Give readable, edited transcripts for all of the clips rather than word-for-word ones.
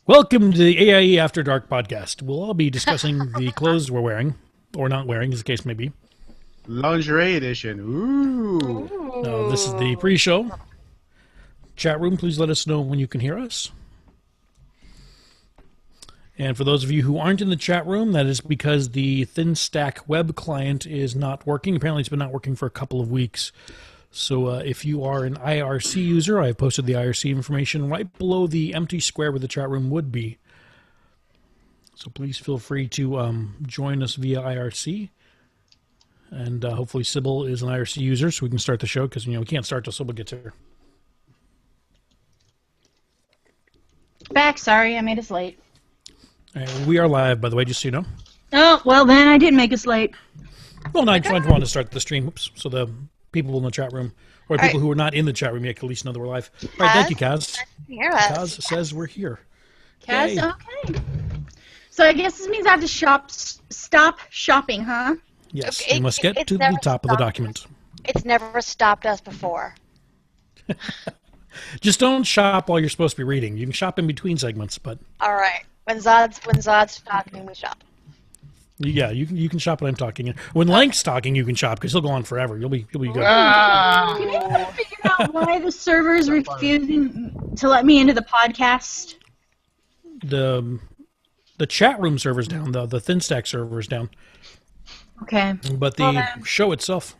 Welcome to the AIE After Dark podcast. We'll all be discussing the clothes we're wearing, or not wearing, as the case may be. Lingerie edition. Ooh. This is the pre-show. Chat room, please let us know when you can hear us. And for those of you who aren't in the chat room, that is because the ThinStack web client is not working. Apparently it's been not working for a couple of weeks. So if you are an IRC user, I've posted the IRC information right below the empty square where the chat room would be. So please feel free to join us via IRC. And hopefully Sybil is an IRC user so we can start the show because, we can't start till Sybil gets here. Back, sorry, I made us late. We are live, by the way, just so you know. Oh, well then I did make us late. Well, no, I just wanted to start the stream, so the people in the chat room, or people who are not in the chat room yet, can at least know that we're live. All right, thank you, Kaz. Kaz says we're here. Kaz, okay. So I guess this means I have to stop shopping, huh? Yes, we must get to the top of the document. It's never stopped us before. Just don't shop while you're supposed to be reading. You can shop in between segments, but... All right. When Zod's talking, we shop. Yeah, you can shop when I'm talking. When Lank's talking, you can shop because he'll go on forever. You'll be good. Can you figure out why the server's refusing to let me into the podcast? The chat room server's down. The ThinStack server's down. Okay. But the show itself...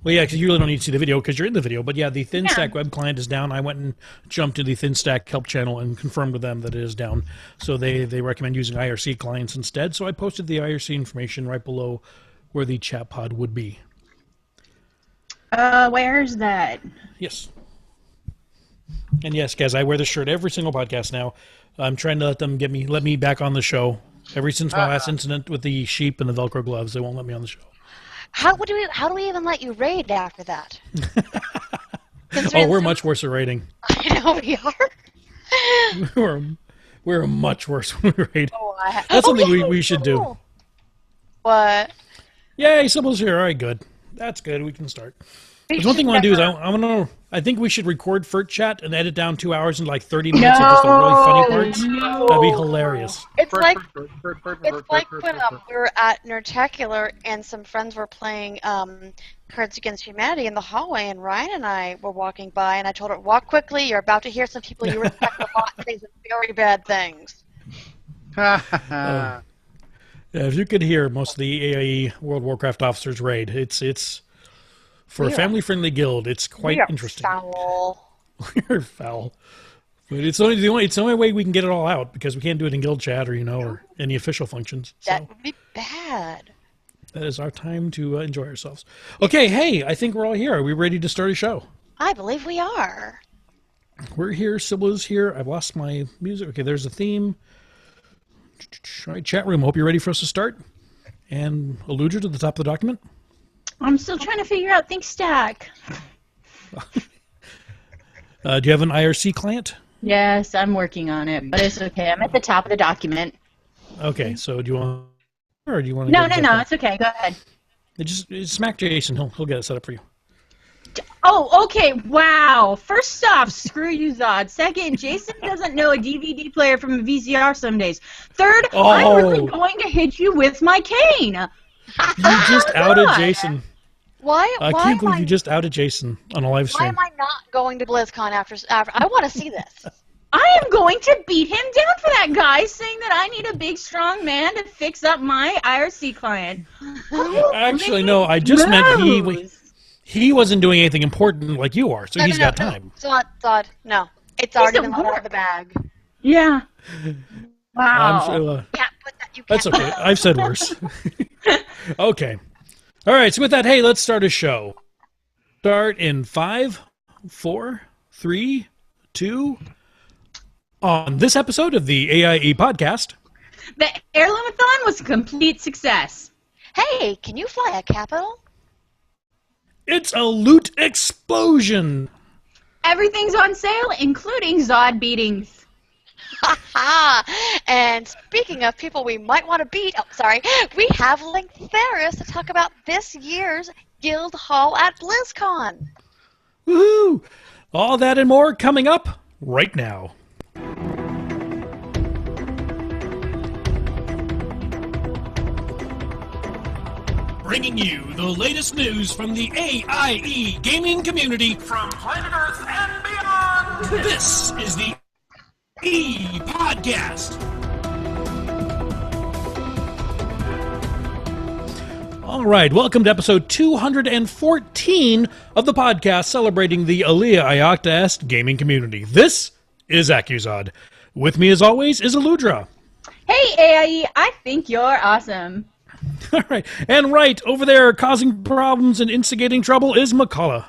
Well, yeah, because you really don't need to see the video because you're in the video. But yeah, the ThinStack web client is down. I went and jumped to the ThinStack help channel and confirmed with them that it is down. So they recommend using IRC clients instead. So I posted the IRC information right below where the chat pod would be. Where's that? Yes. And yes, guys, I wear this shirt every single podcast now. I'm trying to let them let me back on the show. Ever since my last incident with the sheep and the Velcro gloves, they won't let me on the show. How do we even let you raid after that? Oh, we're much worse at raiding. I know we are. we're much worse when we raid. That's something we should do. What? Yay, Sybil's here. All right, good. That's good. We can start. There's one thing I want to do is I think we should record FERT chat and edit down 2 hours into like 30 minutes of just the really funny parts. That'd be hilarious. It's like when we were at Nerdtacular and some friends were playing Cards Against Humanity in the hallway, and Ryan and I were walking by, and I told her, "Walk quickly. You're about to hear some people you respect a lot say some very bad things." Yeah, if you could hear most of the AIE World of Warcraft officers raid, it's. For a family-friendly guild, it's quite interesting. Foul. We're foul. But it's the only way we can get it all out because we can't do it in guild chat or any official functions. So That would be bad. that is our time to enjoy ourselves. Okay, hey, I think we're all here. Are we ready to start a show? I believe we are. We're here. Sybil is here. I've lost my music. Okay, there's a theme. All right, chat room. Hope you're ready for us to start. And allude to the top of the document. I'm still trying to figure out ThinkStack. Do you have an IRC client? Yes, I'm working on it, but it's okay. I'm at the top of the document. Okay, so do you want, or do you want to? No, it's okay. Go ahead. Just smack Jason. He'll get it set up for you. Oh, okay. Wow. First off, screw you, Zod. Second, Jason doesn't know a DVD player from a VCR some days. Third, I'm really going to hit you with my cane. You just outed Jason. Why? I can't believe you just outed Jason on a live stream. Why am I not going to BlizzCon after? I want to see this. I am going to beat him down for that guy saying that I need a big, strong man to fix up my IRC client. Actually, no. I just meant he wasn't doing anything important like you are, so he's got time. Zod, no. It's already been let out of the bag. Yeah. Wow. I'm sure, You can't that's okay. I've said worse. Okay. All right. So with that, hey, let's start a show. Start in 5, 4, 3, 2. On this episode of the AIE Podcast, the Heirloomathon was a complete success. Hey, can you fly a capital? It's a loot explosion. Everything's on sale, including Zod beatings. And speaking of people we might want to beat, we have Link Theris to talk about this year's Guild Hall at BlizzCon. Woohoo! All that and more coming up right now. bringing you the latest news from the AIE gaming community from planet Earth and beyond. This is the AIE Podcast. All right, welcome to episode 214 of the podcast celebrating the Aliyah Ayakta gaming community. This is Accusod. With me, as always, is Aludra. Hey, AIE, I think you're awesome. All right, and right over there, causing problems and instigating trouble, is McCullough.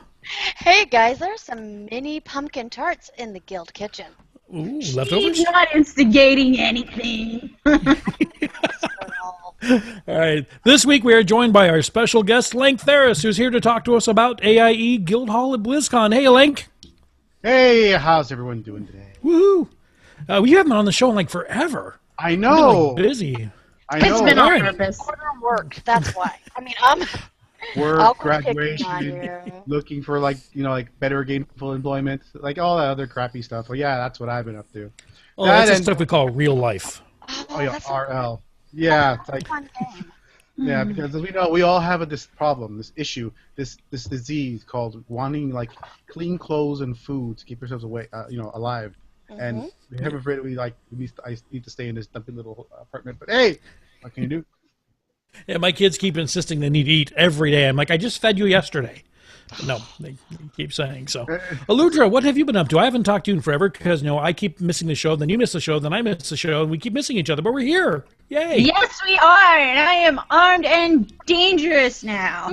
Hey guys, there's some mini pumpkin tarts in the guild kitchen. Ooh, leftovers? He's not instigating anything. All right, this week we are joined by our special guest, Lank Theris, who's here to talk to us about AIE Guildhall at BlizzCon. Hey, Lank. Hey, how's everyone doing today? Woohoo. We haven't been on the show in like forever. I know. Been, like, busy. I know. It's been on purpose. Order work, that's why. I mean, Work, graduation, looking for like better gainful employment, like all that other crappy stuff. Well, yeah, that's what I've been up to. Oh, that's the stuff we call real life. Oh yeah, RL. Yeah, it's like yeah, because as we know, we all have this problem, this issue, this disease called wanting like clean clothes and food to keep ourselves away, alive. And we have afraid I need to stay in this dumpy little apartment. But hey, what can you do? Yeah, my kids keep insisting they need to eat every day. I'm like, I just fed you yesterday. But no, they keep saying so. Aludra, what have you been up to? I haven't talked to you in forever because I keep missing the show, then you miss the show, then I miss the show, and we keep missing each other. But we're here. Yay! Yes, we are, and I am armed and dangerous now.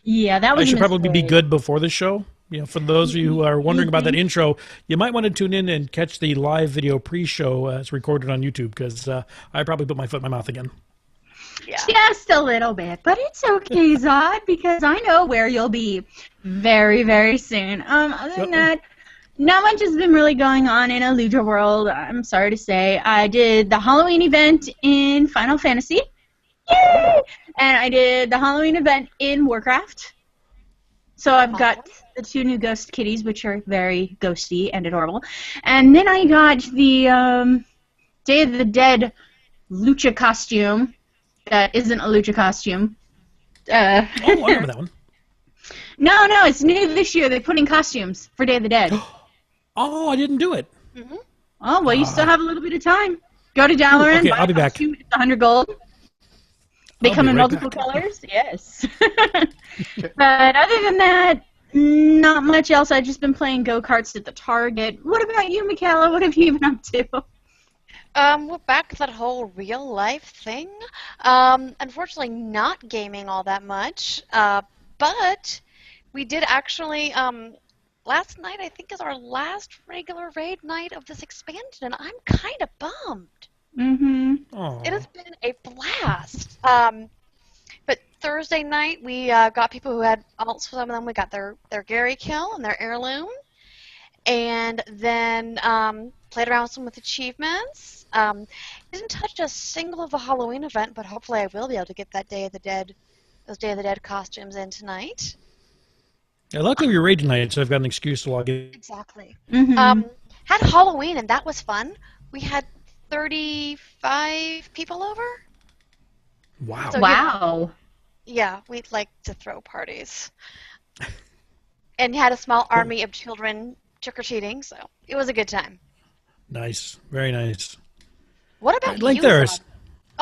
Yeah, that was. I should probably be good before the show. For those of you who are wondering about that intro, you might want to tune in and catch the live video pre-show as recorded on YouTube, because I probably put my foot in my mouth again. Yeah. Just a little bit, but it's okay, Zod, because I know where you'll be very, very soon. Other than that, not much has been really going on in Aludra World. I'm sorry to say. I did the Halloween event in Final Fantasy. Yay! And I did the Halloween event in Warcraft. So I've got the 2 new ghost kitties, which are very ghosty and adorable. And then I got the Day of the Dead lucha costume that isn't a lucha costume. Oh, I remember that one. No, it's new this year. They're putting costumes for Day of the Dead. Oh, I didn't do it. Mm-hmm. Oh, well, you still have a little bit of time. Go to Dalaran, okay, buy I'll be back. It's 100 gold. They come in right multiple back. colors, yes. But other than that, not much else. I've just been playing go-karts at the Target. What about you, Michaela? What have you been up to? We're back to that whole real life thing. Unfortunately, not gaming all that much. But we did actually. Last night, I think, is our last regular raid night of this expansion, and I'm kind of bummed. Mm-hmm. Aww. It has been a blast. But Thursday night, we got people who had alts. For some of them, we got their Gary kill and their heirloom, and then played around with some with achievements. Didn't touch a single of the Halloween event, but hopefully I will be able to get that those Day of the Dead costumes in tonight. Yeah, luckily we were raid tonight, so I've got an excuse to log in. Exactly. Mm-hmm. Had Halloween, and that was fun. We had 35 people over. Wow. So, Wow. Yeah, we'd like to throw parties. And had a small army of children trick-or-treating, so it was a good time. Nice. Very nice. What about Like you, there's. Zod?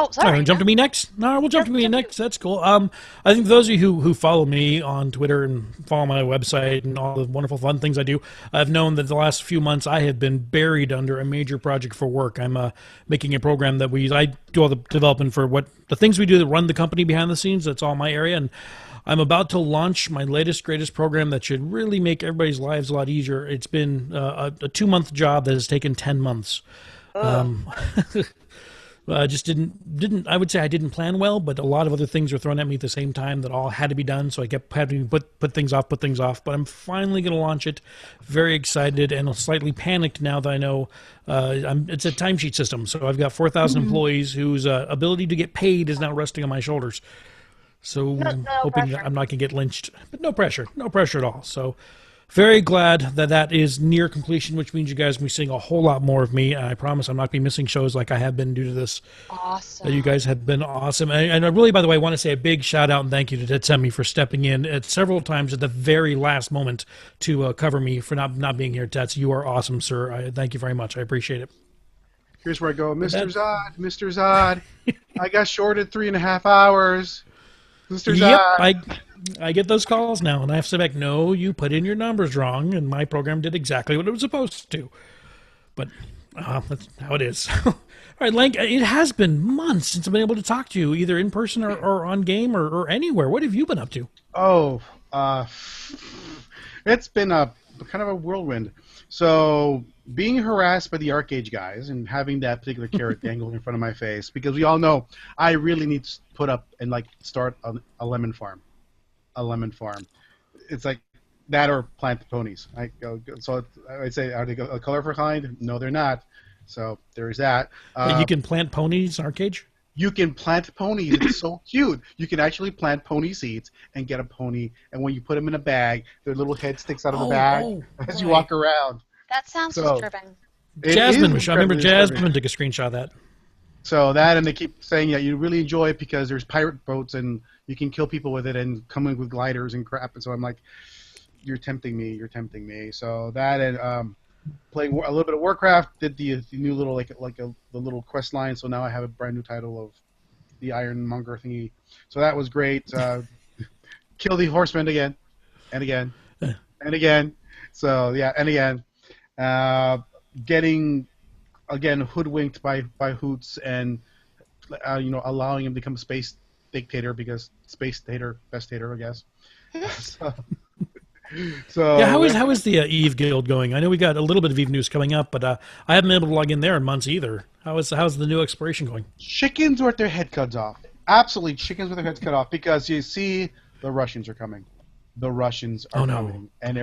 Oh, sorry. Jump to me next? No, we'll jump to me next. That's cool. I think those of you who follow me on Twitter and follow my website and all the wonderful fun things I do, I've known that the last few months I have been buried under a major project for work. I'm making a program that I do all the development for the things we do that run the company behind the scenes. That's all my area. And I'm about to launch my latest, greatest program that should really make everybody's lives a lot easier. It's been a 2-month job that has taken 10 months. Just didn't. I would say I didn't plan well, but a lot of other things were thrown at me at the same time that all had to be done. So I kept having to put things off. But I'm finally going to launch it. Very excited and slightly panicked now that I know it's a timesheet system. So I've got 4,000 employees whose ability to get paid is now resting on my shoulders. So I'm hoping that I'm not going to get lynched. But no pressure at all. So very glad that that is near completion, which means you guys will be seeing a whole lot more of me. I promise I'm not going to be missing shows like I have been due to this. Awesome. You guys have been awesome. And I really, by the way, want to say a big shout out and thank you to Tetsemi for stepping in at several times at the very last moment to cover me for not being here. Tets, you are awesome, sir. Thank you very much. I appreciate it. Here's where I go, Mr. Zod. I got shorted 3.5 hours. Mr. Zod. Yep, I get those calls now, and I have to say back, no, you put in your numbers wrong, and my program did exactly what it was supposed to. But that's how it is. All right, Lank, it has been months since I've been able to talk to you, either in person or on game or anywhere. What have you been up to? Oh, it's been a kind of a whirlwind. So being harassed by the ArcAge guys and having that particular carrot dangled in front of my face, because we all know I really need to put up and start a lemon farm. It's like that or plant ponies. So I'd say, are they a colorful kind? No, they're not. So there's that. You can plant ponies in ArcAge? You can plant ponies. It's so cute. You can actually plant pony seeds and get a pony, and when you put them in a bag, their little head sticks out of the bag as you walk around. That sounds disturbing. Jasmine, I remember Jasmine took a screenshot of that. So that, and they keep saying, yeah, you really enjoy it because there's pirate boats and you can kill people with it and come in with gliders and crap. And so I'm like, you're tempting me. So that and playing a little bit of Warcraft, did the new little the little quest line. So now I have a brand new title of the Ironmonger thingy. So that was great. Kill the horseman again, and again, and again. So yeah, and again. Getting again hoodwinked by Hoots and allowing him to become a space dictator because space tater best tater, I guess. So yeah, how is the Eve Guild going? I know we got a little bit of Eve news coming up, but I haven't been able to log in there in months either. How's the new exploration going? Chickens with their head cut off. Absolutely, chickens with their heads cut off because you see the Russians are coming. The Russians are coming. And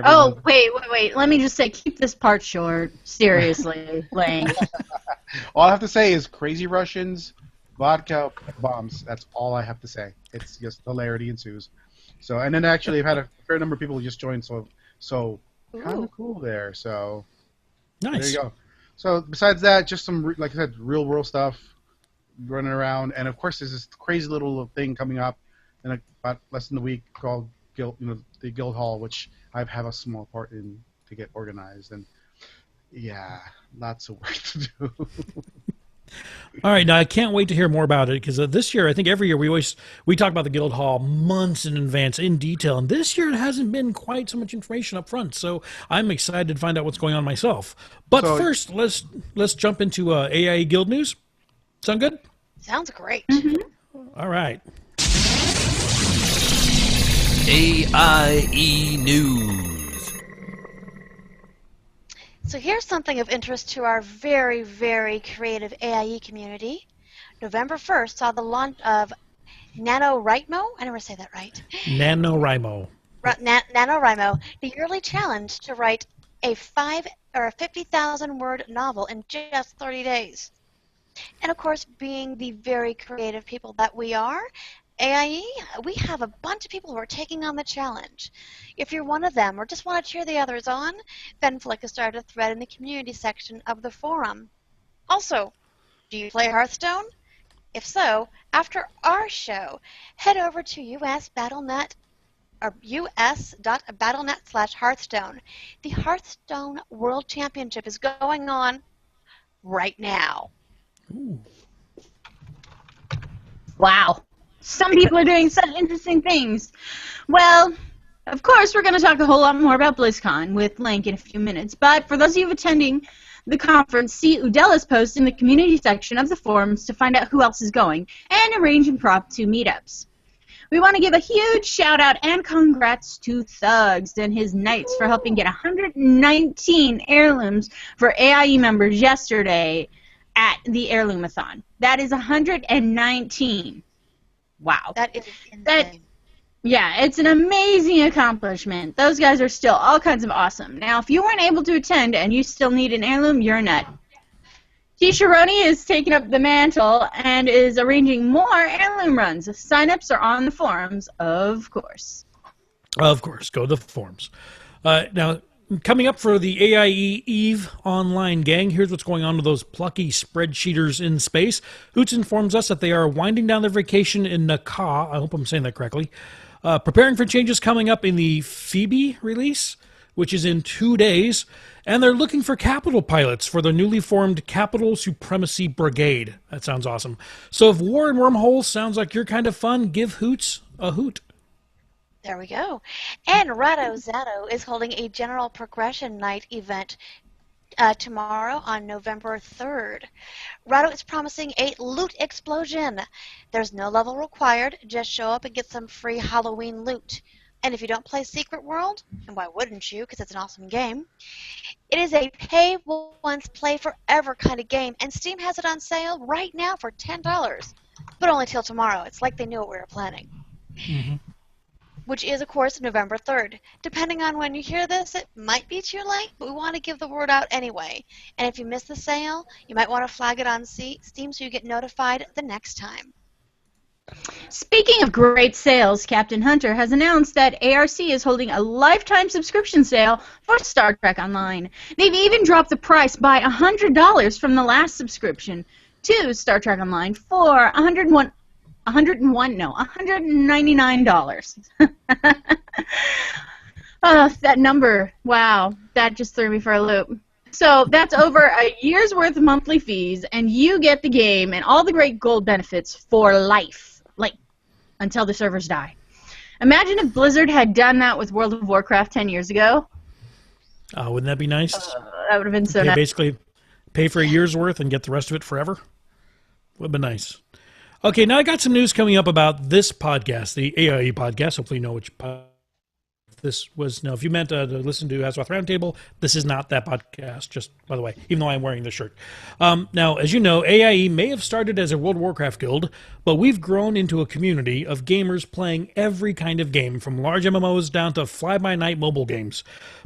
wait. Let me just say, keep this part short. Seriously, Lane. All I have to say is crazy Russians, vodka, bombs. That's all I have to say. It's just hilarity ensues. So, and then actually I've had a fair number of people who just joined, so kind of cool there. So nice. There you go. So besides that, just some, like I said, real world stuff running around. And of course there's this crazy little thing coming up in about less than a week called the Guild Hall, which I have a small part in to get organized, and yeah, lots of work to do. All right, now I can't wait to hear more about it because this year, I think every year we talk about the Guild Hall months in advance in detail, and this year it hasn't been quite so much information up front. So I'm excited to find out what's going on myself. But first, let's jump into AIE Guild news. Sound good? Sounds great. Mm-hmm. All right. AIE News. So here's something of interest to our very, very creative AIE community. November 1st saw the launch of NaNoWriMo. I never say that right. NaNoWriMo. NaNoWriMo, the yearly challenge to write a 50,000 word novel in just 30 days. And of course, being the very creative people that we are, AIE, we have a bunch of people who are taking on the challenge. If you're one of them or just want to cheer the others on, FenFlick has started a thread in the community section of the forum. Also, do you play Hearthstone? If so, after our show, head over to us.battlenet/Hearthstone. The Hearthstone World Championship is going on right now. Ooh. Wow. Some people are doing such interesting things. Well, of course, we're going to talk a whole lot more about BlizzCon with Link in a few minutes. But for those of you attending the conference, see Udela's post in the community section of the forums to find out who else is going and arrange impromptu meetups. We want to give a huge shout-out and congrats to Thugs and his Knights for helping get 119 heirlooms for AIE members yesterday at the Heirloomathon. That is 119. Wow. That is insane. Yeah, it's an amazing accomplishment. Those guys are still all kinds of awesome. Now, if you weren't able to attend and you still need an heirloom, you're a nut. T-Sharoni is taking up the mantle and is arranging more heirloom runs. Sign-ups are on the forums, of course. Of course, go to the forums. Now, coming up for the AIE Eve online gang, here's what's going on with those plucky spreadsheeters in space. Hoots informs us that they are winding down their vacation in Naka. I hope I'm saying that correctly. Preparing for changes coming up in the Phoebe release, which is in 2 days. And they're looking for capital pilots for their newly formed Capital Supremacy Brigade. That sounds awesome. So if War and Wormholes sounds like your kind of fun, give Hoots a hoot. There we go. And Rado Zato is holding a General Progression Night event tomorrow on November 3rd. Rado is promising a loot explosion. There's no level required. Just show up and get some free Halloween loot. And if you don't play Secret World, and why wouldn't you, because it's an awesome game, it is a pay once, play forever kind of game, and Steam has it on sale right now for $10, but only till tomorrow. It's like they knew what we were planning. Mm-hmm. Which is, of course, November 3rd. Depending on when you hear this, it might be too late, but we want to give the word out anyway. And if you miss the sale, you might want to flag it on Steam so you get notified the next time. Speaking of great sales, Captain Hunter has announced that ARC is holding a lifetime subscription sale for Star Trek Online. They've even dropped the price by $100 from the last subscription to Star Trek Online for $199. Oh, that number, wow, that just threw me for a loop. So that's over a year's worth of monthly fees, and you get the game and all the great gold benefits for life. Like, until the servers die. Imagine if Blizzard had done that with World of Warcraft 10 years ago. Wouldn't that be nice? That would have been so nice. Basically, pay for a year's worth and get the rest of it forever. Would have been nice. Okay, now I got some news coming up about this podcast, the AIE Podcast. Hopefully you know which podcast this was. Now, if you meant to listen to Azeroth Roundtable, this is not that podcast, just by the way, even though I'm wearing this shirt. Now, as you know, AIE may have started as a World of Warcraft guild, but we've grown into a community of gamers playing every kind of game, from large MMOs down to fly-by-night mobile games.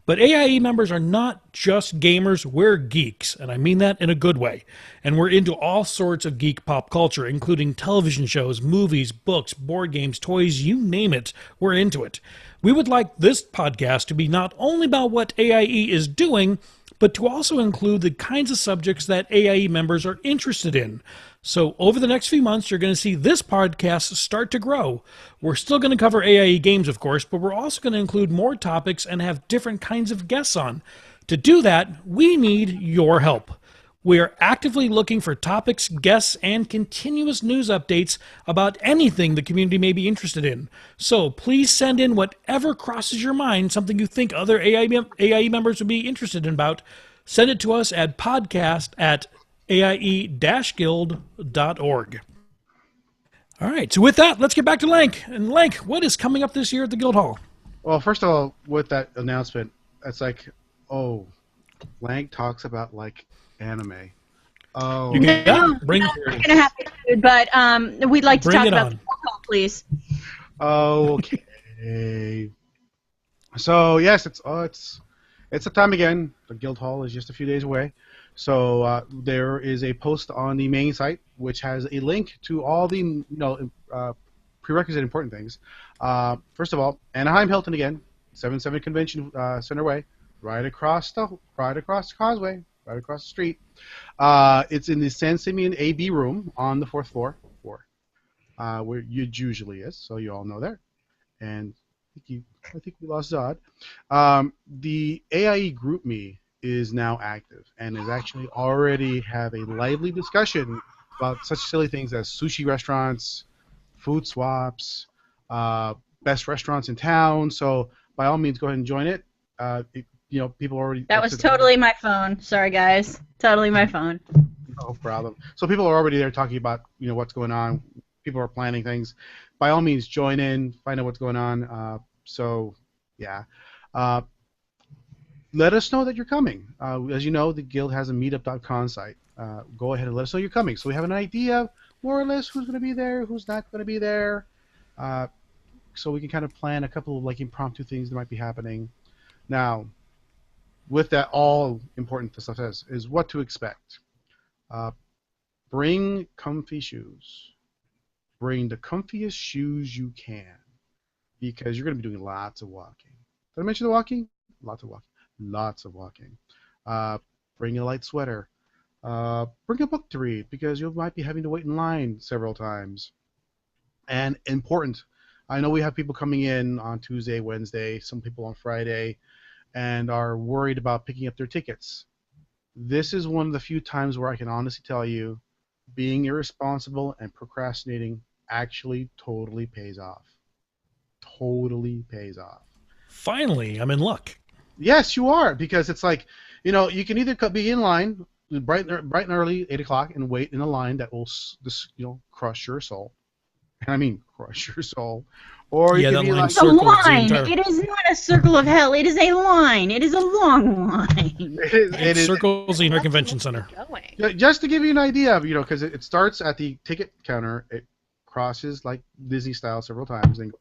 But AIE members are not just gamers, we're geeks, and I mean that in a good way. And we're into all sorts of geek pop culture, including television shows, movies, books, board games, toys, you name it, we're into it. We would like this podcast to be not only about what AIE is doing, but to also include the kinds of subjects that AIE members are interested in. So over the next few months, you're going to see this podcast start to grow. We're still going to cover AIE games, of course, but we're also going to include more topics and have different kinds of guests on. To do that, we need your help. We are actively looking for topics, guests, and continuous news updates about anything the community may be interested in. So please send in whatever crosses your mind, something you think other AIE members would be interested in about. Send it to us at podcast@aie-guild.org. All right, so with that, let's get back to Lank. And Lank, what is coming up this year at the Guild Hall? Well, first of all, with that announcement, it's like, oh, Lank talks about, like, anime. Oh, bring not going to happen, but we'd like to talk about the Guild Hall, please. Okay. So yes, it's the time again. The Guild Hall is just a few days away. So there is a post on the main site which has a link to all the prerequisite important things. First of all, Anaheim Hilton again, 7-7 Convention Center Way, right across the causeway. Right across the street. It's in the San Simeon AB room on the 4th floor, where it usually is, so you all know there. And I think we lost Zod. The AIE GroupMe is now active and is actually already have a lively discussion about such silly things as sushi restaurants, food swaps, best restaurants in town. So by all means, go ahead and join it. People already... That was totally my phone. Sorry, guys. Totally my phone. No problem. So people are already there talking about, what's going on. People are planning things. By all means, join in, find out what's going on. Yeah. Let us know that you're coming. As you know, the Guild has a meetup.com site. Go ahead and let us know you're coming. So we have an idea, more or less, who's going to be there, who's not going to be there. So we can kind of plan a couple of impromptu things that might be happening. Now, with that, all important stuff is what to expect. Bring comfy shoes. Bring the comfiest shoes you can, because you're going to be doing lots of walking. Did I mention the walking? Lots of walking. Lots of walking. Bring a light sweater. Bring a book to read because you might be having to wait in line several times. And important, I know we have people coming in on Tuesday, Wednesday, some people on Friday, and are worried about picking up their tickets. This is one of the few times where I can honestly tell you being irresponsible and procrastinating actually totally pays off. Totally pays off. Finally, I'm in luck. Yes, you are, because it's like, you can either be in line bright and early, 8 o'clock, and wait in a line that will, crush your soul. And I mean, crush your soul. Or you can be like, a line. It is not a circle of hell. It is a line. It is a long line. It circles the Inner Convention Center. Just to give you an idea of, because it starts at the ticket counter, it crosses like Disney style several times, and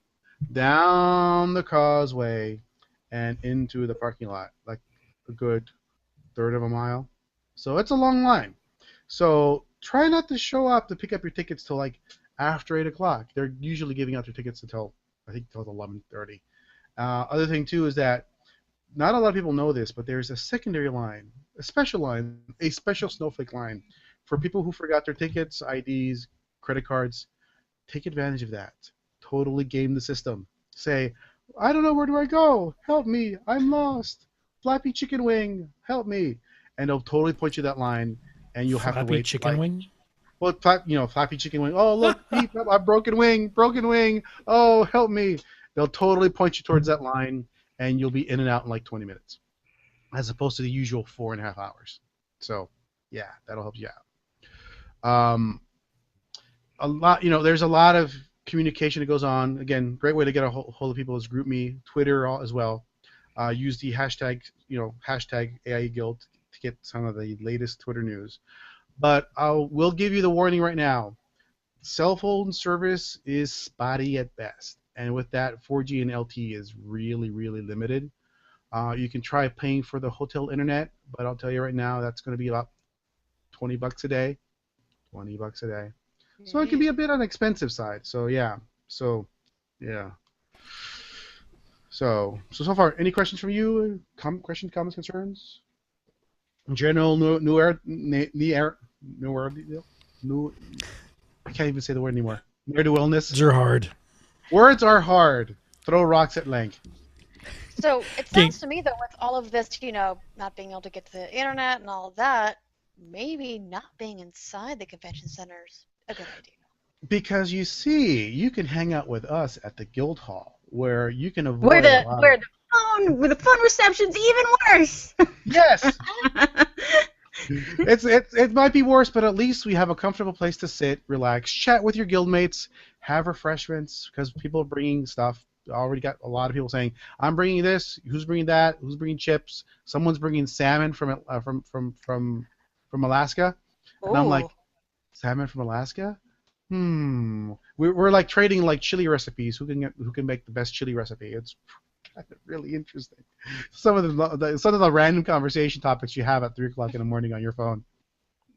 down the causeway and into the parking lot, like a good third of a mile. So it's a long line. So try not to show up to pick up your tickets till like after 8 o'clock. They're usually giving out their tickets until, I think, till 11:30. Other thing, too, is that not a lot of people know this, but there's a secondary line, a special snowflake line for people who forgot their tickets, IDs, credit cards. Take advantage of that. Totally game the system. Say, I don't know, where do I go? Help me. I'm lost. Flappy chicken wing. Help me. And they'll totally point you that line, and you'll have to wait. Flappy chicken wing? Well, flappy chicken wing. Oh, look, a broken wing. Oh, help me. They'll totally point you towards that line, and you'll be in and out in like 20 minutes, as opposed to the usual 4.5 hours. So, yeah, that'll help you out. There's a lot of communication that goes on. Again, great way to get a hold of people is GroupMe, Twitter as well. Use the hashtag AIE Guild to get some of the latest Twitter news. But we'll give you the warning right now. Cell phone service is spotty at best. And with that, 4G and LTE is really, really limited. You can try paying for the hotel internet, but I'll tell you right now, that's going to be about $20 a day. $20 a day. So it can be a bit on the expensive side. So yeah. So far, any questions from you? Questions, comments, concerns? In general, I can't even say the word anymore. Ne'er-do-wellness. Words are hard. Words are hard. Throw rocks at Lank. So it sounds to me that with all of this, not being able to get to the internet and all of that, maybe not being inside the convention center's a good idea. Because you see, you can hang out with us at the Guild Hall, where you can avoid where the phone reception's even worse. Yes. It might be worse, but at least we have a comfortable place to sit, relax, chat with your guildmates, have refreshments, because people are bringing stuff. I already got a lot of people saying, I'm bringing this, who's bringing that, who's bringing chips, someone's bringing salmon from Alaska. And I'm like, salmon from Alaska? We're like trading like chili recipes. Who can make the best chili recipe? It's kind of really interesting. Some of the random conversation topics you have at 3 o'clock in the morning on your phone.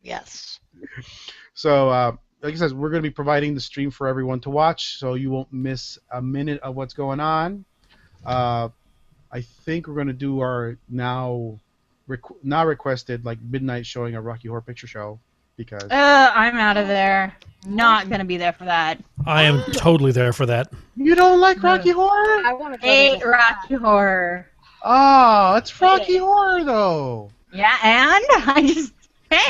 Yes. So, like I said, we're going to be providing the stream for everyone to watch, so you won't miss a minute of what's going on. I think we're going to do our now requested like midnight showing of Rocky Horror Picture Show because. I'm out of there. Not gonna be there for that. I am totally there for that. You don't like Rocky Horror? I want to hate Rocky Horror. Oh, it's Rocky Horror though. Yeah, and I just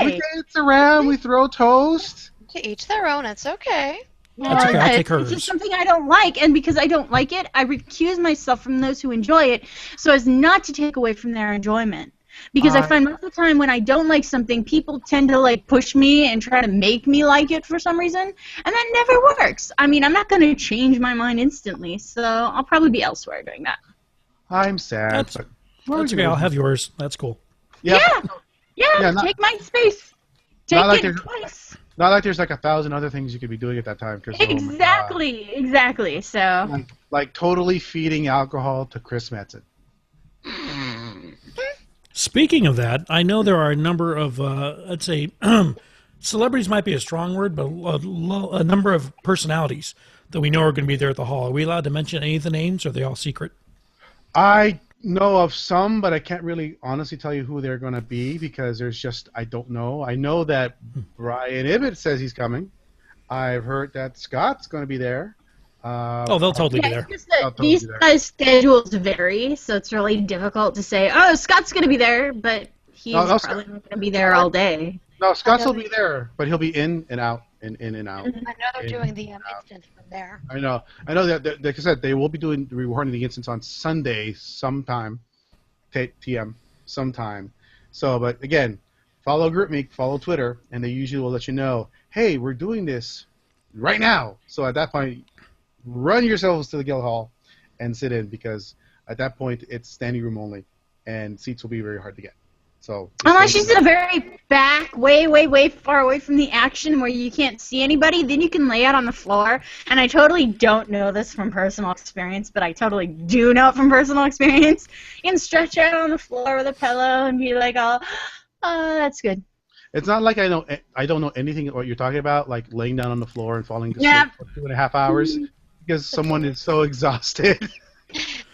we dance around, we throw toast. To each their own. It's okay. That's okay. I'll take hers. It's just something I don't like, and because I don't like it, I recuse myself from those who enjoy it, so as not to take away from their enjoyment. Because I find most of the time when I don't like something, people tend to like push me and try to make me like it for some reason, and that never works. I mean, I'm not going to change my mind instantly, so I'll probably be elsewhere doing that. I'm sad. That's okay. I'll have yours. That's cool. Yeah, take my space. Take it twice. Not like there's like 1,000 other things you could be doing at that time. Exactly. So. Like totally feeding alcohol to Chris Metzen. Speaking of that, I know there are a number of, let's say, celebrities might be a strong word, but a number of personalities that we know are going to be there at the hall. Are we allowed to mention any of the names, or are they all secret? I know of some, but I can't really honestly tell you who they're going to be because I don't know. I know that Brian Ibbett says he's coming. I've heard that Scott's going to be there. They'll totally be there. It's just that these guys' schedules vary, so it's really difficult to say, oh, Scott's going to be there, but he's probably not going to be there all day. No, Scott's will be there, but he'll be in and out, in and out. I know they're doing the instance from there. I know that, like I said, they will be recording the instance on Sunday sometime, 10 p.m. sometime. So, but again, follow GroupMe, follow Twitter, and they usually will let you know, hey, we're doing this right now. So at that point, run yourselves to the guild hall and sit in because at that point it's standing room only, and seats will be very hard to get. So unless you sit a very back, way far away from the action where you can't see anybody, then you can lay out on the floor. And I totally don't know this from personal experience, but I totally do know it from personal experience. You can stretch out on the floor with a pillow and be like, oh, that's good. It's not like I don't know anything what you're talking about, like laying down on the floor and falling to sleep for 2.5 hours because someone is so exhausted.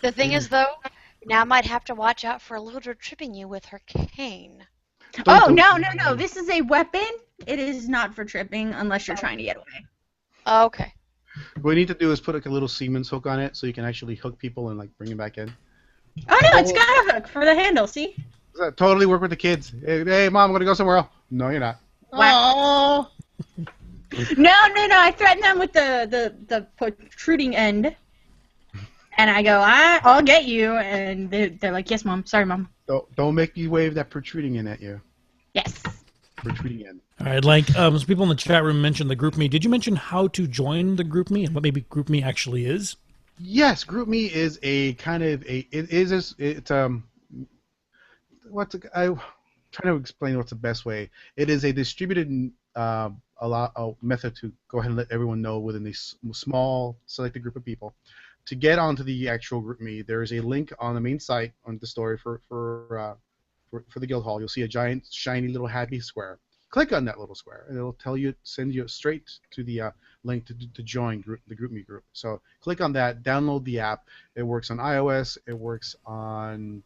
The thing is, though, now might have to watch out for Luda tripping you with her cane. No. This is a weapon. It is not for tripping unless you're trying to get away. Okay. What we need to do is put like a little Siemens hook on it so you can actually hook people and like bring them back in. Oh, no, it's got a hook for the handle, see? Does that totally work with the kids? Hey, Mom, I'm going to go somewhere else. No, you're not. Wow. No, I threaten them with the protruding end. And I go, I'll get you. And they're like, yes, Mom. Sorry, Mom. Don't make me wave that protruding end at you. Yes. Protruding end. All right, some people in the chat room mentioned the GroupMe. Did you mention how to join the GroupMe and what maybe GroupMe actually is? Yes, GroupMe is a kind of I'm trying to explain what's the best way. It is a distributed method to go ahead and let everyone know within a small selected group of people. To get onto the actual GroupMe, there is a link on the main site on the story for the guild hall. You'll see a giant shiny little happy square. Click on that little square, and it'll send you straight to the link to join the GroupMe group. So click on that, download the app. It works on iOS. It works on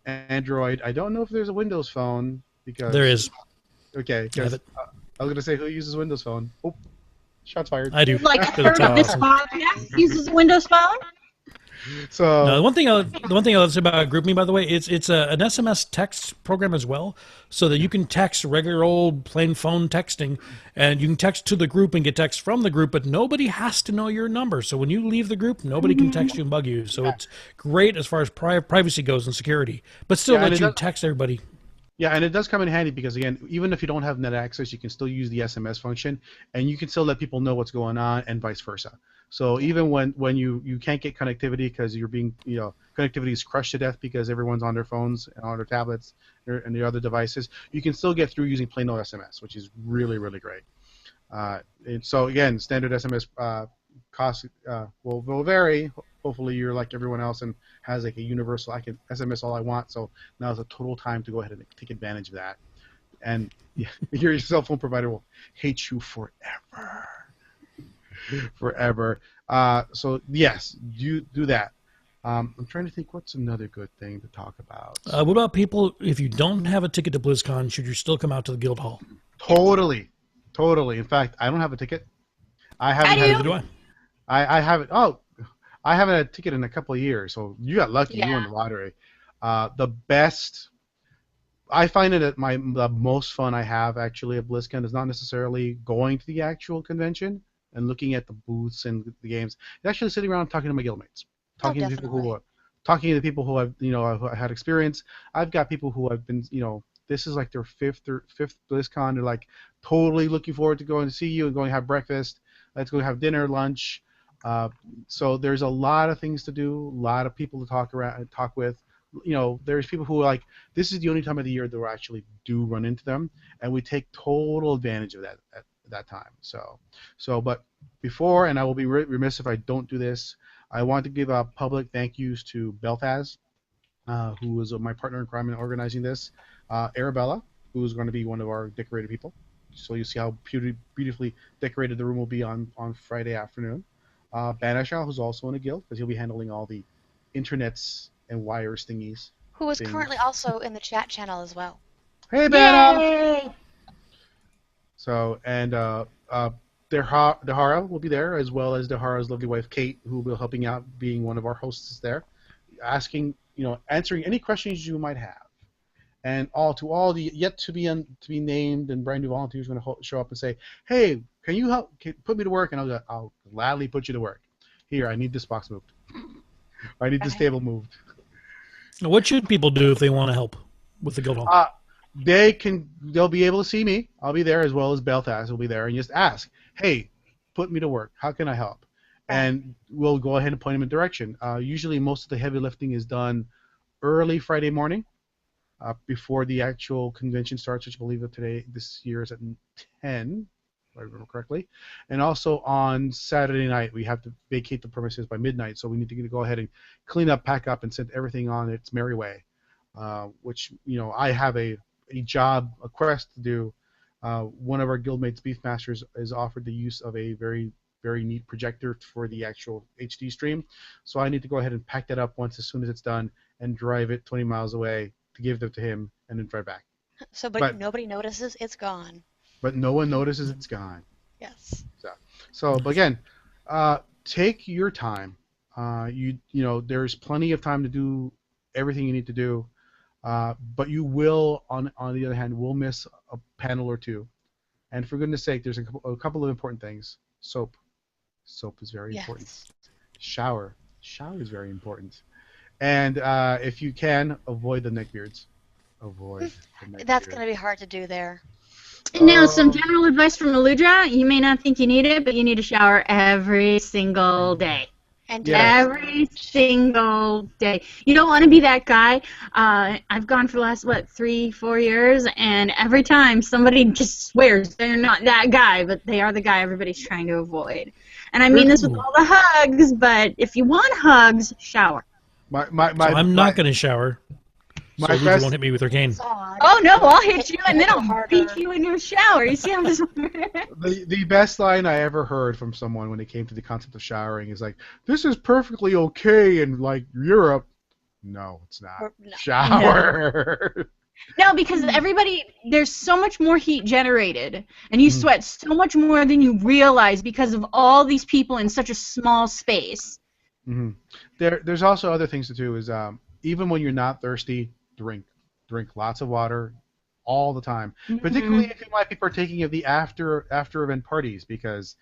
Android. I don't know if there's a Windows phone because there is. Okay, because I was gonna say who uses Windows phone. Oh, shots fired. I do. Like a third of this podcast uses a Windows phone. So no, the one thing I'll say about GroupMe, by the way, it's an SMS text program as well, so that you can text regular old plain phone texting, and you can text to the group and get text from the group, but nobody has to know your number. So when you leave the group, nobody can text you and bug you. So it's great as far as privacy goes and security, but still let you text everybody. Yeah, and it does come in handy because, again, even if you don't have net access, you can still use the SMS function, and you can still let people know what's going on and vice versa. So even when you can't get connectivity because you're being, connectivity is crushed to death because everyone's on their phones and on their tablets and the other devices, you can still get through using plain old SMS, which is really, really great. And so, again, standard SMS cost will vary. Hopefully you're like everyone else and has like a universal, I can SMS all I want, so now is a total time to go ahead and take advantage of that. And your cell phone provider will hate you forever. Forever. So yes, do that. I'm trying to think what's another good thing to talk about. What about people, if you don't have a ticket to BlizzCon, should you still come out to the guild hall? Totally. In fact, I don't have a ticket. I haven't Neither do I. I haven't. Oh, I haven't had a ticket in a couple of years. So you got lucky. You won the lottery. The best. I find it the most fun I have actually at BlizzCon is not necessarily going to the actual convention and looking at the booths and the games. It's actually sitting around talking to my guildmates, talking to people who have who had experience. I've got people who have been this is like their fifth BlizzCon. They're like totally looking forward to going to see you and going to have breakfast. Let's go have dinner, lunch. So there's a lot of things to do, a lot of people to talk with. There's people who are like, this is the only time of the year that we actually do run into them, and we take total advantage of that at that time. But before, and I will be remiss if I don't do this, I want to give public thank yous to Belfaz, who was my partner in crime in organizing this, Arabella, who is going to be one of our decorated people. So you see how beautifully decorated the room will be on Friday afternoon. Banashal, who's also in a guild, because he'll be handling all the internets and wires thingies. Who is currently also in the chat channel as well. Hey, Benna! Yay! So, and Dahara will be there, as well as Dahara's lovely wife, Kate, who will be helping out, being one of our hosts there, asking, answering any questions you might have. And all the yet to be named and brand new volunteers are going to show up and say, hey, can you help put me to work? And I'll gladly put you to work. Here, I need this box moved. I need this table moved. What should people do if they want to help with the guild hall? They'll be able to see me. I'll be there, as well as Belfast will be there, and just ask, hey, put me to work. How can I help? And we'll go ahead and point them in direction. Usually most of the heavy lifting is done early Friday morning before the actual convention starts, which I believe this year is at 10, if I remember correctly. And also on Saturday night, we have to vacate the premises by midnight, so we need to go ahead and clean up, pack up, and send everything on its merry way, which, I have a quest to do. One of our guildmates, Beefmasters, is offered the use of a very, very neat projector for the actual HD stream. So I need to go ahead and pack that up as soon as it's done and drive it 20 miles away to give them to him and then drive back. But nobody notices it's gone. But no one notices it's gone. Yes. But again, take your time. There's plenty of time to do everything you need to do. But you will, on the other hand, will miss a panel or two. And for goodness sake, there's a couple of important things. Soap. Soap is very important. Shower. Shower is very important. And if you can, avoid the neckbeards. Avoid the neckbeards. That's going to be hard to do there. Now, some general advice from Aludra. You may not think you need it, but you need a shower every single day. And every single day. You don't want to be that guy. I've gone for the last, 3-4 years, and every time somebody just swears they're not that guy, but they are the guy everybody's trying to avoid. And I mean this with all the hugs, but if you want hugs, shower. I'm not going to shower. So Lucy won't hit me with her cane. Oh no, I'll hit you and then I'll beat you in your shower. You see how this works? The best line I ever heard from someone when it came to the concept of showering is like, "This is perfectly okay in Europe." No, it's not. No. Shower. No, because there's so much more heat generated, and you sweat so much more than you realize because of all these people in such a small space. Mm-hmm. There's also other things to do. Is even when you're not thirsty, drink lots of water all the time, particularly if you might be partaking of the after event parties, because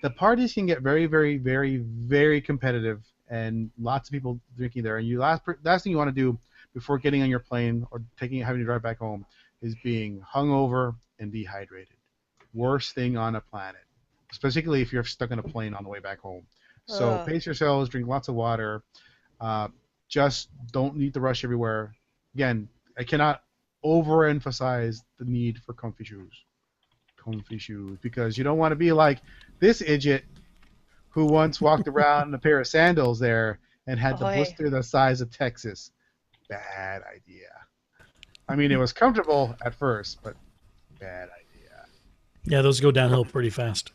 the parties can get very, very, very, very competitive, and lots of people drinking there. And last thing you want to do before getting on your plane or having to drive back home is being hungover and dehydrated. Worst thing on the planet, particularly if you're stuck in a plane on the way back home. So pace yourselves, drink lots of water. Just don't need to rush everywhere. Again, I cannot overemphasize the need for comfy shoes. Comfy shoes, because you don't want to be like this idiot who once walked around in a pair of sandals there and had the blister the size of Texas. Bad idea. I mean, it was comfortable at first, but bad idea. Yeah, those go downhill pretty fast.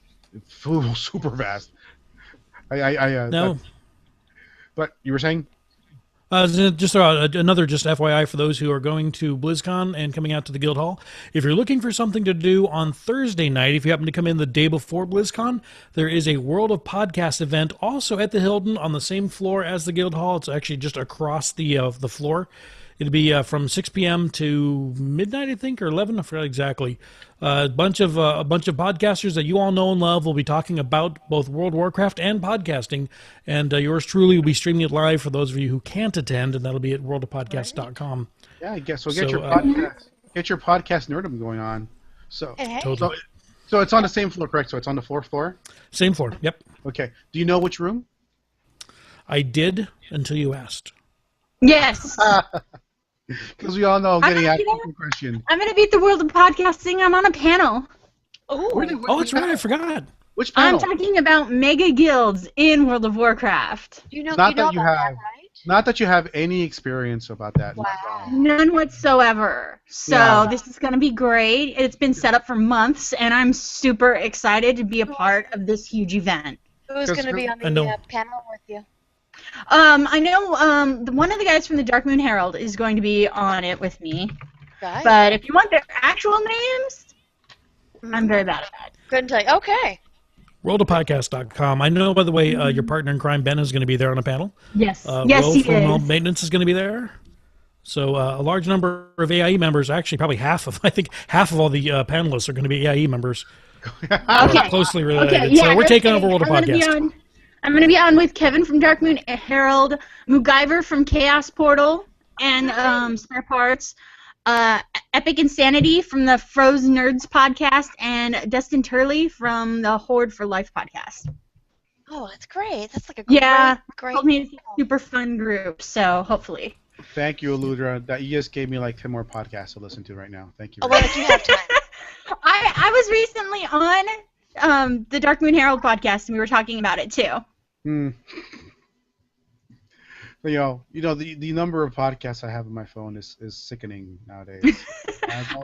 Super fast. No. But you were saying? Just another FYI for those who are going to BlizzCon and coming out to the Guild Hall. If you're looking for something to do on Thursday night, if you happen to come in the day before BlizzCon, there is a World of Podcast event also at the Hilton on the same floor as the Guild Hall. It's actually just across the floor. It'll be from 6 p.m. to midnight, I think, or 11. I forgot exactly. A bunch of podcasters that you all know and love will be talking about both World of Warcraft and podcasting. And yours truly will be streaming it live for those of you who can't attend, and that'll be at worldofpodcast.com. Yeah, I guess so. Get your podcast nerdom going on. So it's on the same floor, correct? So it's on the fourth floor. Same floor. Yep. Okay. Do you know which room? I did until you asked. Yes. Because we all know getting asked a question. I'm going to beat the world of podcasting. I'm on a panel. That's right. I forgot. Which panel? I'm talking about mega guilds in World of Warcraft. Not that you have any experience about that. Wow. None whatsoever. So this is going to be great. It's been set up for months, and I'm super excited to be a part of this huge event. Who's going to be on the panel with you? I know one of the guys from the Dark Moon Herald is going to be on it with me. Guys? But if you want their actual names, I'm very bad at that. Couldn't tell you. Okay. Worldofpodcast.com. I know, by the way, your partner in crime, Ben, is going to be there on a panel. Yes. Yes, Will he from is. Home Maintenance is going to be there. So a large number of AIE members, actually probably half of all the panelists are going to be AIE members. Okay. Closely related. Okay, yeah, So we're no taking kidding. over World of Podcast. I'm going to be on with Kevin from Dark Moon Herald, MacGyver from Chaos Portal, and Spare Parts, Epic Insanity from the Frozen Nerds podcast, and Dustin Turley from the Horde for Life podcast. Oh, that's great. That's like a great. Told me it's a super fun group, so hopefully. Thank you, Eludra. That you just gave me like 10 more podcasts to listen to right now. Thank you. Oh, why don't you have time? I was recently on the Dark Moon Herald podcast, and we were talking about it too. You know, the number of podcasts I have on my phone is sickening nowadays.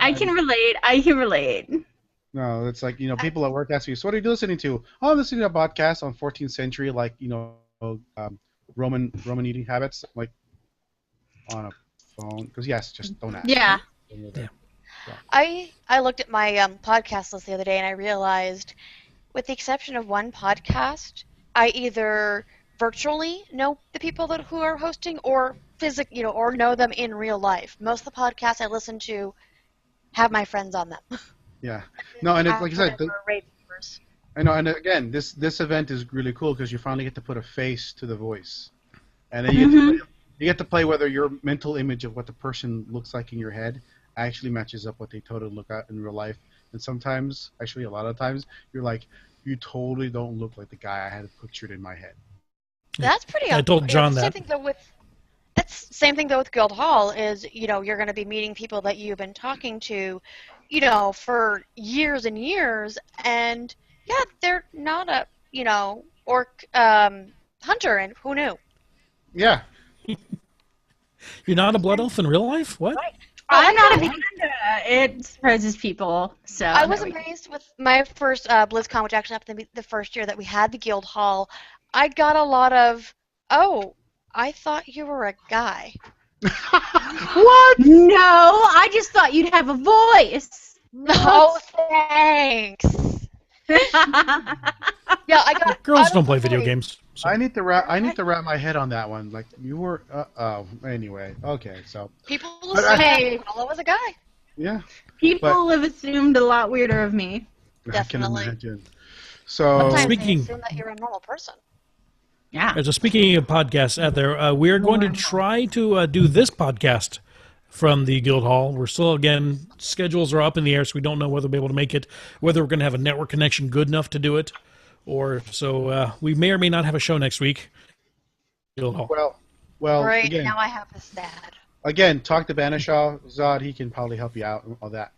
I can relate. No, it's like, people at work ask me, so what are you listening to? Oh, I'm listening to a podcast on 14th century, like, Roman eating habits, like, on a phone. Because, yes, just don't ask. Yeah. I looked at my podcast list the other day and I realized, with the exception of one podcast, I either virtually know the people who are hosting, or or know them in real life. Most of the podcasts I listen to have my friends on them. Yeah. No, and it's like you said. I know, and again, this event is really cool because you finally get to put a face to the voice, and then you get to play whether your mental image of what the person looks like in your head actually matches up what they totally look at in real life. And sometimes, actually a lot of times, you're like, you totally don't look like the guy I had pictured in my head. That's pretty. I told John that. Same thing though with Guild Hall is, you're going to be meeting people that you've been talking to, for years and years, and yeah, they're not a, orc hunter, and who knew? Yeah. You're not a blood elf in real life? What? Right. I'm not a big it surprises people. So I was amazed with my first BlizzCon, which actually happened to be the first year that we had the Guild Hall. I got a lot of, oh, I thought you were a guy. What? No, I just thought you'd have a voice. No, thanks. Yeah, I got. Girls don't play video games. So. I need to wrap my head on that one. Like, you were. Anyway, okay. So. People say I was a guy. Yeah. People have assumed a lot weirder of me. Definitely. I can imagine. So. Sometimes they assume that you're a normal person. Yeah. So speaking of podcasts out there, we're going to try to do this podcast from the Guild Hall. We're still, again, schedules are up in the air, so we don't know whether we'll be able to make it, whether we're going to have a network connection good enough to do it, or so we may or may not have a show next week. Guild Hall. Well. Right, Again, now I have this dad. Again, talk to Banishaw, Zod. He can probably help you out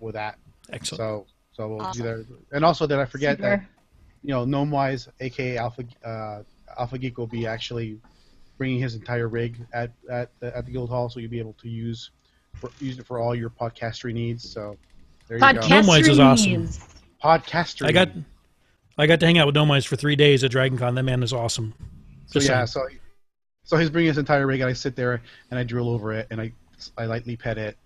with that. Excellent. So we'll Awesome. do that. And also, did I forget Super. that Gnomewise, aka Alpha Geek, will be actually bringing his entire rig at the Guild Hall, so you'll be able to use it for all your podcastery needs. So there you go. Gnomewise is awesome. Podcastery. I got to hang out with Gnomewise for 3 days at DragonCon. That man is awesome. So he's bringing his entire rig, and I sit there and I drool over it, and I lightly pet it,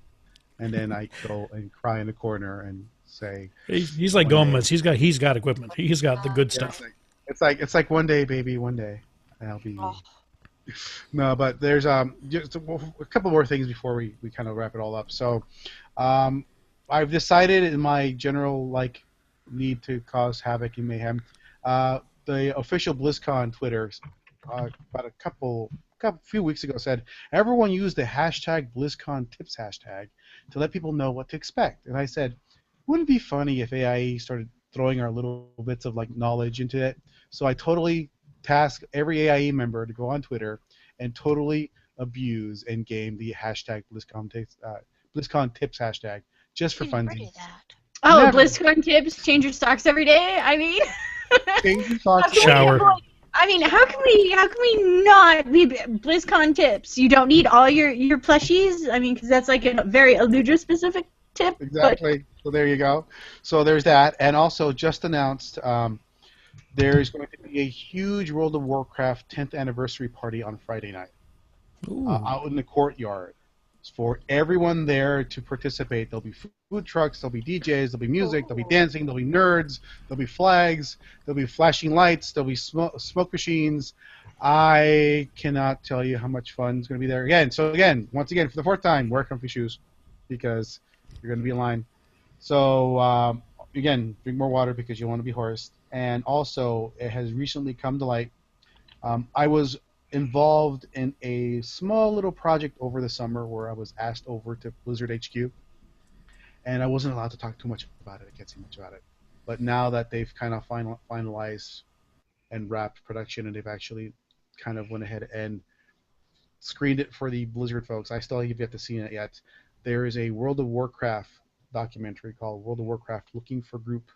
and then I go and cry in the corner and say, He's like Gomez. He's got equipment. He's got the good stuff. It's like one day, baby, one day I'll be. Oh. No, but there's just a couple more things before we kind of wrap it all up. So, I've decided in my general need to cause havoc and mayhem, the official BlizzCon Twitter about a few weeks ago said everyone use the hashtag BlizzCon tips hashtag to let people know what to expect. And I said, wouldn't it be funny if AIE started throwing our little bits of knowledge into it? So I totally task every AIE member to go on Twitter and totally abuse and game the hashtag BlizzCon tips hashtag just for funsies. Oh, Never. BlizzCon tips, change your socks every day. I mean, Change your socks. Shower. I mean, how can we not be BlizzCon tips? You don't need all your plushies. I mean, because that's like a very Eludra specific tip. Exactly. So there you go. So there's that, and also just announced there's going to be a huge World of Warcraft 10th anniversary party on Friday night out in the courtyard. For everyone there to participate. There'll be food trucks, there'll be DJs, there'll be music, there'll be dancing, there'll be nerds, there'll be flags, there'll be flashing lights, there'll be smoke machines. I cannot tell you how much fun is going to be there. Once again, for the fourth time, wear comfy shoes because you're going to be in line. So, again, drink more water because you want to be horsed. And also, it has recently come to light. I was involved in a small little project over the summer where I was asked over to Blizzard HQ, and I wasn't allowed to talk too much about it. I can't say much about it. But now that they've kind of finalized and wrapped production, and they've actually kind of went ahead and screened it for the Blizzard folks, I still have yet to see it yet. There is a World of Warcraft documentary called World of Warcraft Looking for Group,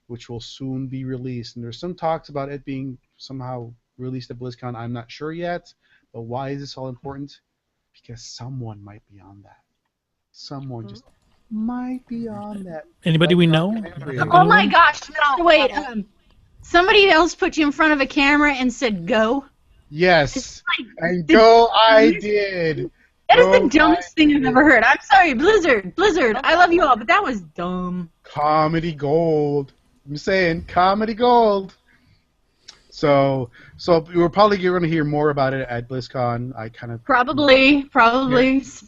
which will soon be released. And there's some talks about it being somehow released at BlizzCon. I'm not sure yet, but why is this all important? Because someone might be on that. Someone just might be on that. Anybody we know? Oh my gosh! No, wait. Somebody else put you in front of a camera and said go. Yes, and go I did. That is the dumbest thing I've ever heard. I'm sorry, Blizzard. I love you all, but that was dumb. Comedy gold. I'm saying comedy gold. So we're probably going to hear more about it at BlizzCon. I kind of probably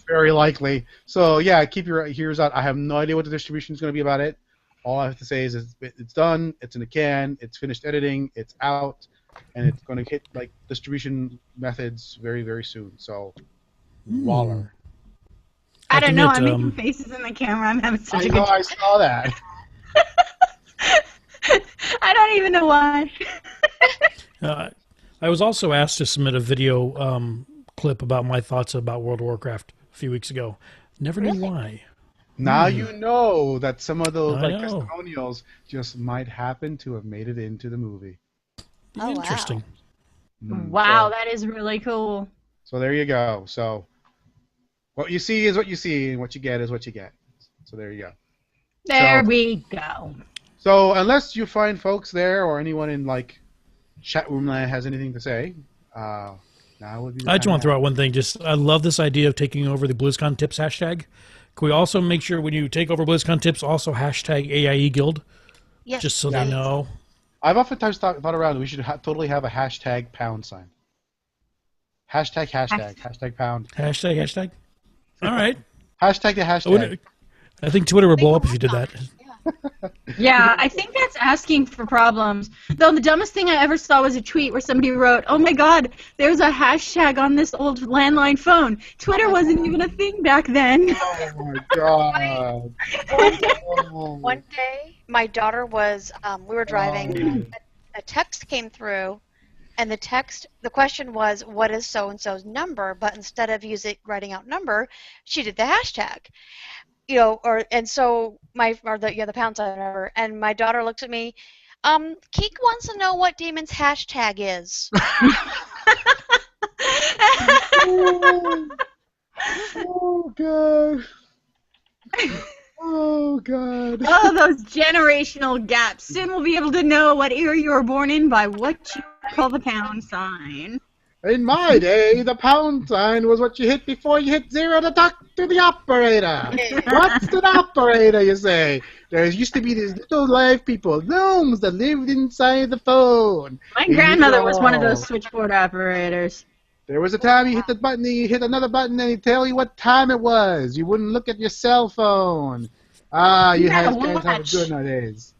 very likely. So yeah, keep your ears out. I have no idea what the distribution is going to be about it. All I have to say is it's done. It's in the can. It's finished editing. It's out, and it's going to hit like distribution methods very, very soon. So, Waller. I don't know. I'm making faces in the camera. I'm having such a good time. I saw that. I don't even know why. I was also asked to submit a video clip about my thoughts about World of Warcraft a few weeks ago. Never knew why. Now you know that some of those testimonials just might happen to have made it into the movie. Oh, interesting. Wow, that is really cool. So there you go. So what you see is what you see, and what you get is what you get. So there you go. There we go. So unless you find folks there or anyone in like chat room that has anything to say, now would be. I just want to throw out one thing. I love this idea of taking over the BlizzCon Tips hashtag. Can we also make sure when you take over BlizzCon Tips, also hashtag AIE Guild? Yes. Just so they know. I've oftentimes thought around we should totally have a hashtag pound sign. Hashtag pound. Hashtag. All right. Hashtag the hashtag. I think Twitter would blow up if you did that. Yeah, I think that's asking for problems. Though the dumbest thing I ever saw was a tweet where somebody wrote, "Oh my God, there's a hashtag on this old landline phone." Twitter wasn't even a thing back then. Oh my God. One day, my daughter was, we were driving, a text came through, and the question was, what is so-and-so's number? But instead of writing out number, she did the hashtag. You know, the pound sign or whatever, and my daughter looks at me, Keek wants to know what Demon's hashtag is. Oh God. Oh God. Oh, those generational gaps. Soon we'll be able to know what era you were born in by what you call the pound sign. In my day, the pound sign was what you hit before you hit zero to talk to the operator. What's an operator, you say? There used to be these little live people, gnomes, that lived inside the phone. My grandmother was one of those switchboard operators. There was a time you hit the button, you hit another button, and he'd tell you what time it was. You wouldn't look at your cell phone. You guys have it good nowadays.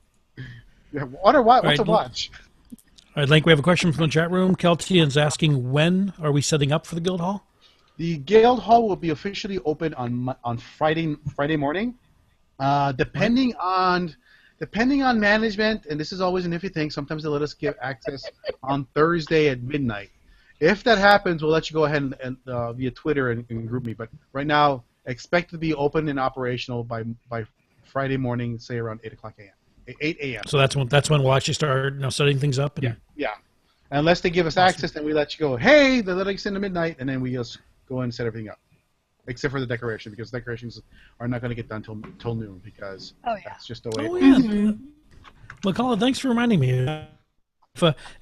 What's a watch? All right, Link, we have a question from the chat room. Kelty is asking, when are we setting up for the Guild Hall? The Guild Hall will be officially open on Friday morning. Depending on management, and this is always an iffy thing, sometimes they let us get access on Thursday at midnight. If that happens, we'll let you go ahead and via Twitter and group me. But right now, expect to be open and operational by Friday morning, say around 8 a.m. 8 a.m. So that's when we'll actually start setting things up. And Yeah. Unless they give us access, then we let you go. Hey, they're letting us in at midnight, and then we just go in and set everything up, except for the decoration, because decorations are not going to get done till noon, because that's just the way. Oh yeah. Well, Colin, thanks for reminding me.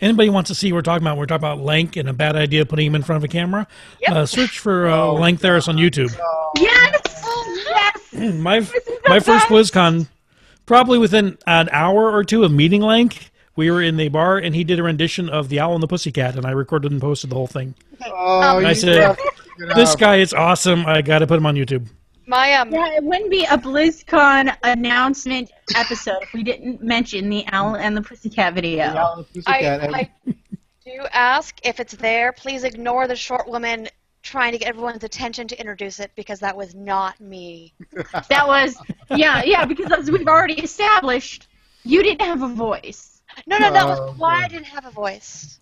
anybody wants to see what we're talking about Lank and a bad idea putting him in front of a camera. Search for Lank Theris on YouTube. Yes. My first BlizzCon, probably within an hour or two of meeting Lank, we were in the bar and he did a rendition of The Owl and the Pussycat, and I recorded and posted the whole thing. And I said, "This guy is awesome. I got to put him on YouTube." Yeah, it wouldn't be a BlizzCon announcement episode if we didn't mention the Owl and the Pussycat video. The Owl and the Pussycat. I do ask if it's there. Please ignore the short woman trying to get everyone's attention to introduce it, because that was not me. That was because as we've already established, you didn't have a voice. No, that was why I didn't have a voice.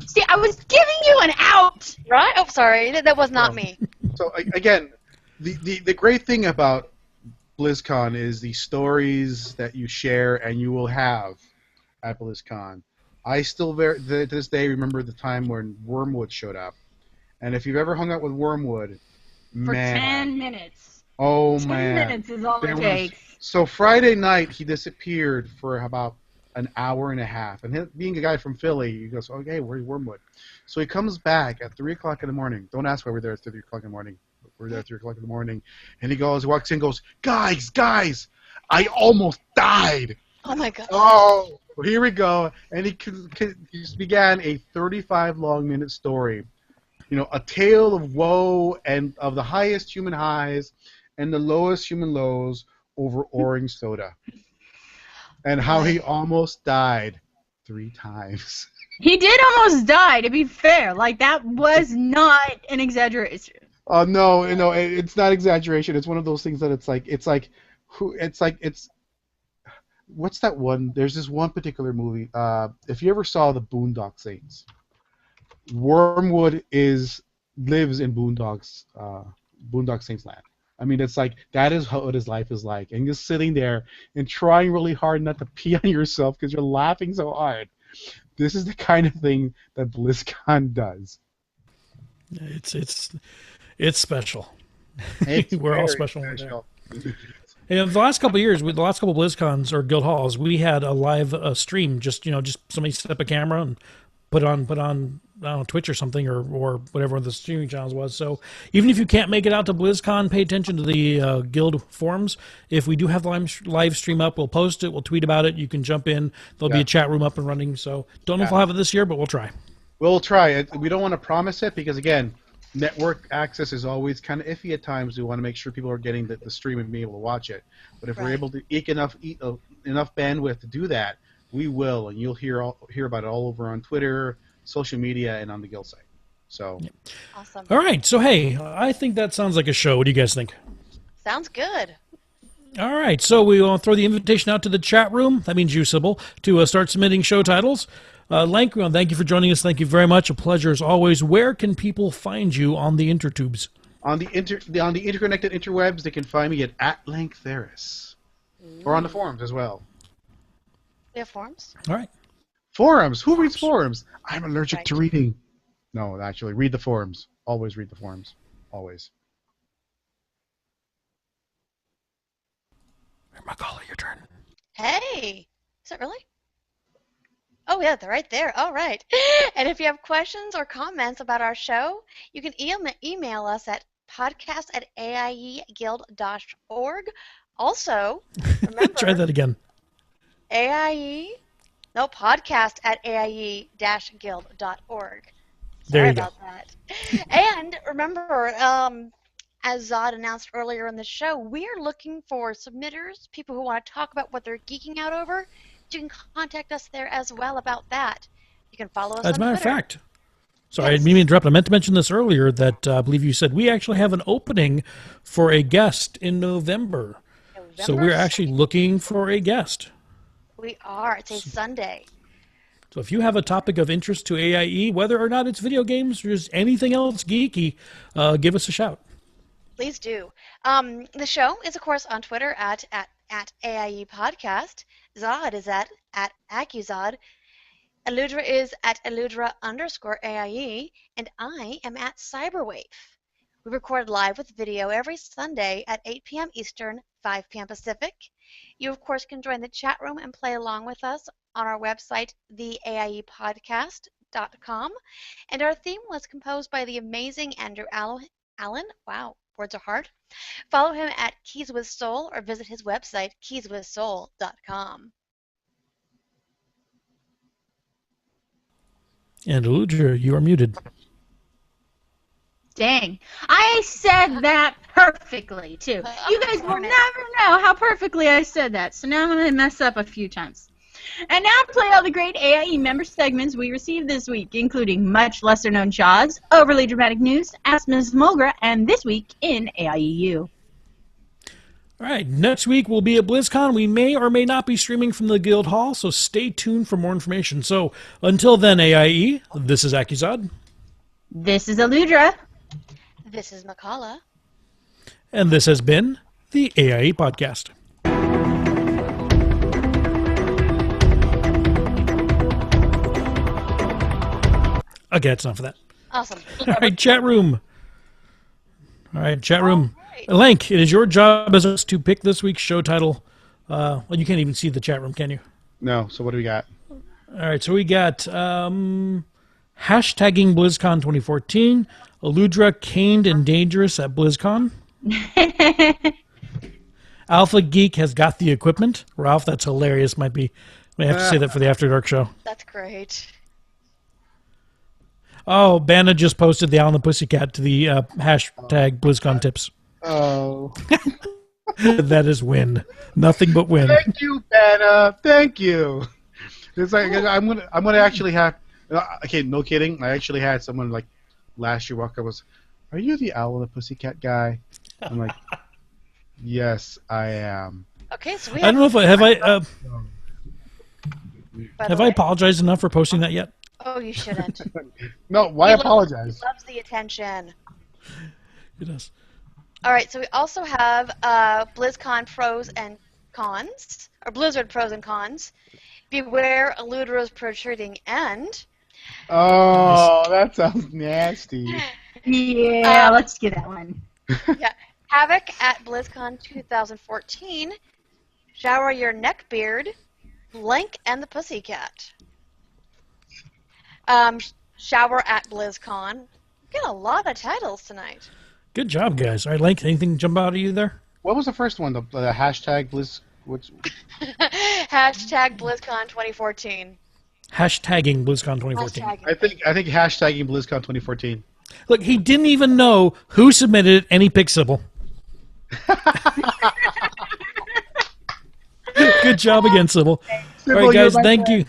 See, I was giving you an out. Right? Oh, sorry, that was not me. So again, the great thing about BlizzCon is the stories that you share and you will have at BlizzCon. I still to this day remember the time when Wormwood showed up, and if you've ever hung out with Wormwood, For man, 10 minutes. oh 10 man, minutes is all it takes. So Friday night he disappeared for about an hour and a half, and being a guy from Philly, he goes, "Okay, where's Wormwood?" So he comes back at 3 o'clock in the morning. Don't ask why we're there at 3 o'clock in the morning. We're there at 3 o'clock in the morning, and he walks in, goes, guys, I almost died. Oh my god. Oh, well, here we go, and he began a 35-long-minute story, a tale of woe and of the highest human highs and the lowest human lows over orange soda, and how he almost died 3 times. He did almost die, to be fair. Like, that was not an exaggeration. No, it's not exaggeration. It's one of those things that what's that one? There's this one particular movie. If you ever saw the Boondock Saints, Wormwood lives in Boondock Saints land. I mean, it's like that is how his life is like, and you're sitting there and trying really hard not to pee on yourself because you're laughing so hard. This is the kind of thing that BlizzCon does. It's special. We're all special. And the last couple of years, with the last couple of BlizzCons or Guild Halls, we had a live stream. Just somebody set up a camera and put on I don't know, Twitch or something or whatever the streaming channels was. So even if you can't make it out to BlizzCon, pay attention to the Guild forums. If we do have the live stream up, we'll post it. We'll tweet about it. You can jump in. There'll be a chat room up and running. So don't know if we'll have it this year, but we'll try. We'll try it. We don't want to promise it because, again, network access is always kind of iffy at times. We want to make sure people are getting the stream and being able to watch it. But if we're able to eke enough bandwidth to do that, we will, and you'll hear about it all over on Twitter, social media, and on the Guild site. So, awesome. All right. So hey, I think that sounds like a show. What do you guys think? Sounds good. All right. So we will throw the invitation out to the chat room. That means you, Sybil, to start submitting show titles. Lank, we want to thank you for joining us. Thank you very much. A pleasure as always. Where can people find you on the intertubes? On the interconnected interwebs, they can find me at Lank Theris, or on the forums as well. We have forums? All right. Forums? Who reads forums? I'm allergic to reading. No, actually, read the forums. Always read the forums. Always. Macaulay, your turn. Hey! Is it really? Oh, yeah, they're right there. All right. And if you have questions or comments about our show, you can email us at podcast@AIEguild.org. Also, remember... Try that again. podcast@AIE-guild.org. There you Sorry about that. And remember, as Zod announced earlier in the show, we are looking for submitters, people who want to talk about what they're geeking out over. You can contact us there as well about that. You can follow us on Twitter. As a matter of fact, sorry, I didn't mean to interrupt. I meant to mention this earlier that I believe you said we actually have an opening for a guest in November. So we're actually looking for a guest. We are. It's a Sunday. So if you have a topic of interest to AIE, whether or not it's video games or just anything else geeky, give us a shout. Please do. The show is, of course, on Twitter at AIE Podcast. Zod is at Accuzod. Eludra is at Eludra_AIE. And I am at Cyberwave. We record live with video every Sunday at 8 p.m. Eastern, 5 p.m. Pacific. You, of course, can join the chat room and play along with us on our website, the AIEpodcast.com. And our theme was composed by the amazing Andrew Allen. Wow, words are hard. Follow him at Keys with Soul or visit his website, keyswithsoul.com. And Aludra, you are muted. Dang. I said that perfectly, too. You guys will never know how perfectly I said that, so now I'm going to mess up a few times. And now to play all the great AIE member segments we received this week, including much lesser-known Jaws, Overly Dramatic News, Ask Ms. Mulgra, and This Week in AIEU. All right, next week we'll be at BlizzCon. We may or may not be streaming from the Guild Hall, so stay tuned for more information. So until then, AIE, this is Akizad. This is Aludra. This is Makala. And this has been the AIE Podcast. Okay, that's enough of that. Awesome. All right, chat room. All right, chat room. Lank, it is your job as us to pick this week's show title. Well, you can't even see the chat room, can you? No. So what do we got? All right, so we got hashtagging BlizzCon 2014, Aludra caned and dangerous at BlizzCon. Alpha Geek has got the equipment. Ralph, that's hilarious. May have to say that for the After Dark show. That's great. Oh, Banna just posted the Owl and the Pussycat to the hashtag BlizzCon tips. Oh. That is win. Nothing but win. Thank you, Banna. Thank you. It's like I'm gonna actually have. Okay, no kidding. I actually had someone like last year walk up was, "Are you the Owl and the Pussycat guy?" I'm like, "Yes, I am." Okay, so we I don't know if have I way, apologized enough for posting that yet? Oh, you shouldn't. No, why apologize? He loves the attention. It does. All right, so we also have BlizzCon pros and cons, or Blizzard pros and cons. Beware Aludra's protruding end. Oh, that sounds nasty. Yeah, let's get that one. Yeah, Havoc at BlizzCon 2014. Shower your neckbeard. Blank and the Pussycat. Shower at BlizzCon. We got a lot of titles tonight. Good job, guys. All right, Lank, anything jump out at you there? What was the first one? The hashtag Blizz. Hashtag BlizzCon 2014. Hashtagging BlizzCon 2014. I think hashtagging BlizzCon 2014. Look, he didn't even know who submitted it, and he picked Sybil. Good job again, Sybil. All right, guys, thank you.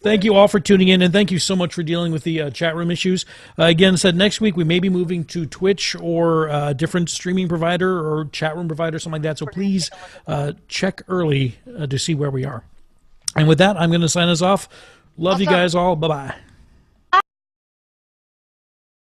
Thank you all for tuning in, and thank you so much for dealing with the chat room issues. Again, said next week we may be moving to Twitch or a different streaming provider or chat room provider, something like that. So please check early to see where we are. And with that, I'm going to sign us off. Love you guys all. Bye-bye.